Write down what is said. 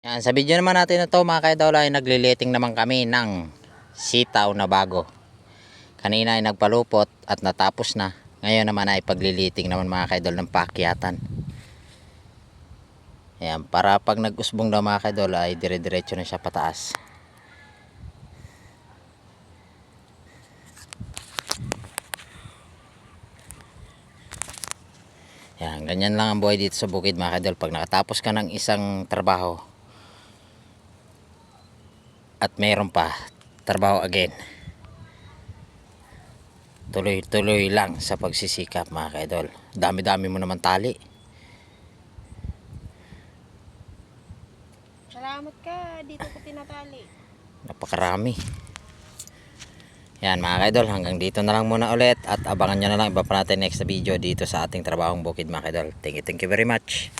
Yan, sa video naman natin na to mga kaidol ay nagliliting naman kami ng sitaw na bago. Kanina ay nagpalupot at natapos na. Ngayon naman ay pagliliting naman mga kaidol ng paakyatan. Yan, para pag nag-usbong daw mga kaidol ay dire-diretso na siya pataas. Yan, ganyan lang ang buhay dito sa bukid mga kaidol. Pag nakatapos ka ng isang trabaho at mayroon pa trabaho again, tuloy-tuloy lang sa pagsisikap mga kaidol. Dami-dami mo naman tali. Salamat ka, dito ko tinatali. Napakarami. Yan mga kaidol, hanggang dito na lang muna ulit at abangan nyo na lang iba pa natin next na video dito sa ating trabahong bukid mga kaidol. Thank you very much.